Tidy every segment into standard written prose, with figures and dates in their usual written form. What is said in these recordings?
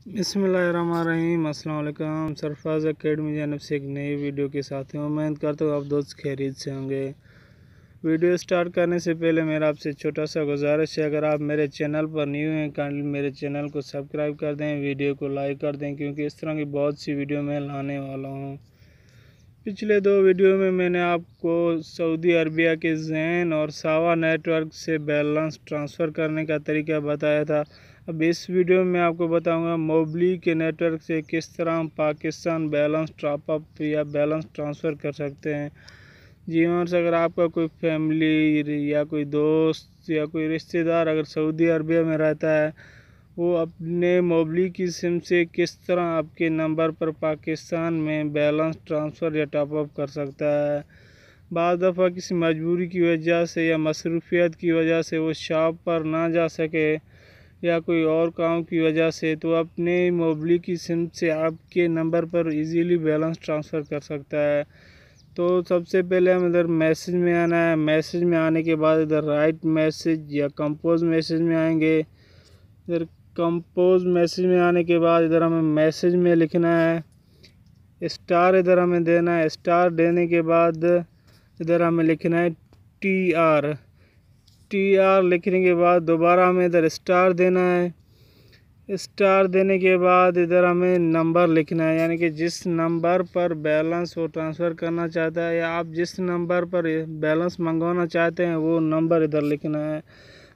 बिस्मिल्लाहिर्रहमानिर्रहीम। अस्सलाम वालेकुम। सरफराज एकेडमी जानब से एक नई वीडियो के साथ हूँ। उम्मीद करता हूँ आप दोस्त खैरियत से होंगे। वीडियो स्टार्ट करने से पहले मेरा आपसे छोटा सा गुजारिश है, अगर आप मेरे चैनल पर न्यू हैं काइंडली मेरे चैनल को सब्सक्राइब कर दें, वीडियो को लाइक कर दें, क्योंकि इस तरह की बहुत सी वीडियो मैं लाने वाला हूँ। पिछले दो वीडियो में मैंने आपको सऊदी अरबिया के ज़ैन और सावा नेटवर्क से बैलेंस ट्रांसफ़र करने का तरीका बताया था। अब इस वीडियो में आपको बताऊंगा मोबली के नेटवर्क से किस तरह हम पाकिस्तान बैलेंस टॉप अप या बैलेंस ट्रांसफ़र कर सकते हैं। जी हाँ, अगर आपका कोई फैमिली या कोई दोस्त या कोई रिश्तेदार अगर सऊदी अरबिया में रहता है, वो अपने मोबली की सिम से किस तरह आपके नंबर पर पाकिस्तान में बैलेंस ट्रांसफ़र या टॉप अप कर सकता है। बाज़ दफ़ा किसी मजबूरी की वजह से या मसरूफियत की वजह से वो शॉप पर ना जा सके या कोई और काम की वजह से, तो अपने मोबली की सिम से आपके नंबर पर इजीली बैलेंस ट्रांसफ़र कर सकता है। तो सबसे पहले हम इधर मैसेज में आना है। मैसेज में आने के बाद इधर राइट मैसेज या कंपोज मैसेज में आएंगे। इधर कंपोज मैसेज में आने के बाद इधर हमें मैसेज में लिखना है स्टार, इधर हमें देना है। स्टार देने के बाद इधर हमें लिखना है TR। लिखने के बाद दोबारा हमें इधर स्टार देना है। स्टार देने के बाद इधर हमें नंबर लिखना है, यानी कि जिस नंबर पर बैलेंस वो ट्रांसफ़र करना चाहता है या आप जिस नंबर पर बैलेंस मंगवाना चाहते हैं वो नंबर इधर लिखना है।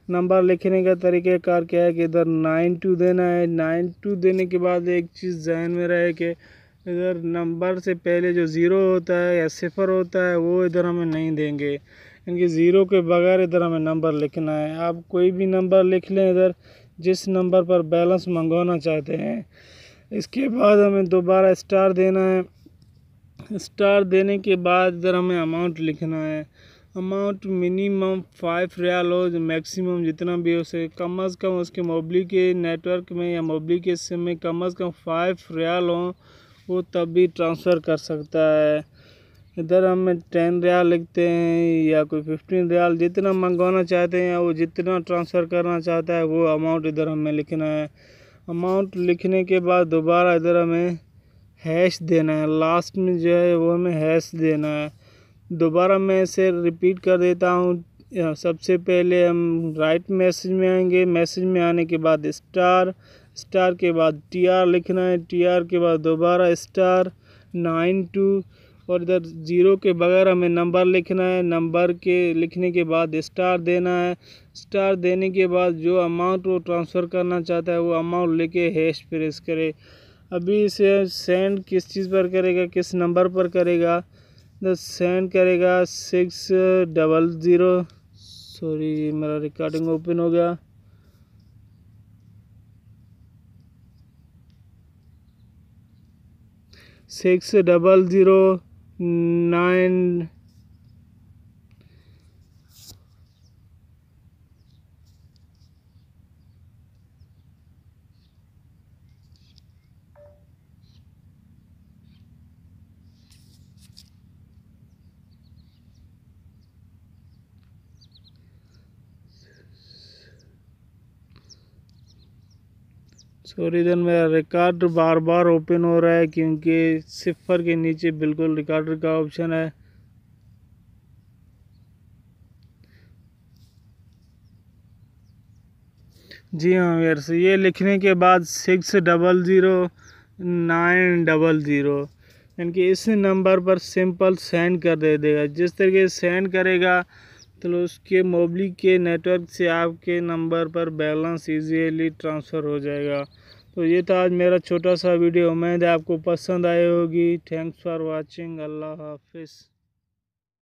नंबर लिखने का तरीक़ाकार क्या है कि इधर 92 देना है। 92 देने के बाद एक चीज़ ज़हन में रहे कि इधर नंबर से पहले जो ज़ीरो होता है या सिफ़र होता है वो इधर हमें नहीं देंगे, इनके ज़ीरो के बगैर इधर हमें नंबर लिखना है। आप कोई भी नंबर लिख लें इधर जिस नंबर पर बैलेंस मंगवाना चाहते हैं। इसके बाद हमें दोबारा स्टार देना है। स्टार देने के बाद इधर हमें अमाउंट लिखना है। अमाउंट मिनिमम 5 रियाल हो, मैक्सिमम जितना भी हो सके। कम अज़ कम उसके मोबली के नेटवर्क में या मोबली के सिम में कम अज़ कम 5 रियाल हो, वो तब भी ट्रांसफ़र कर सकता है। इधर हमें 10 रियाल लिखते हैं या कोई 15 रियाल, जितना मंगवाना चाहते हैं वो जितना ट्रांसफ़र करना चाहता है वो अमाउंट इधर हमें लिखना है। अमाउंट लिखने के बाद दोबारा इधर हमें हैश देना है। लास्ट में जो है वो हमें हैश देना है। दोबारा मैं इसे रिपीट कर देता हूँ। सबसे पहले हम राइट मैसेज में आएंगे। मैसेज में आने के बाद स्टार के बाद TR लिखना है। TR के बाद दोबारा स्टार 92 और इधर ज़ीरो के बगैर हमें नंबर लिखना है। नंबर के लिखने के बाद स्टार देना है। स्टार देने के बाद जो अमाउंट वो ट्रांसफ़र करना चाहता है वो अमाउंट लेके हैश प्रेस करे। अभी इसे सेंड किस चीज़ पर करेगा, किस नंबर पर करेगा, तो सेंड करेगा 600। सॉरी, मेरा रिकॉर्डिंग ओपन हो गया। 6009। सॉरी, इधर मेरा रिकॉर्ड बार बार ओपन हो रहा है क्योंकि सिफर के नीचे बिल्कुल रिकॉर्डर का ऑप्शन है। जी हाँ यार, ये लिखने के बाद 600900, यानी कि इस नंबर पर सिंपल सेंड कर दे देगा। जिस तरीके से सेंड करेगा तो उसके मोबली के नेटवर्क से आपके नंबर पर बैलेंस इजीली ट्रांसफ़र हो जाएगा। तो ये था आज मेरा छोटा सा वीडियो। उम्मीद है आपको पसंद आई होगी। Thanks for watching. अल्लाह हाफिज़।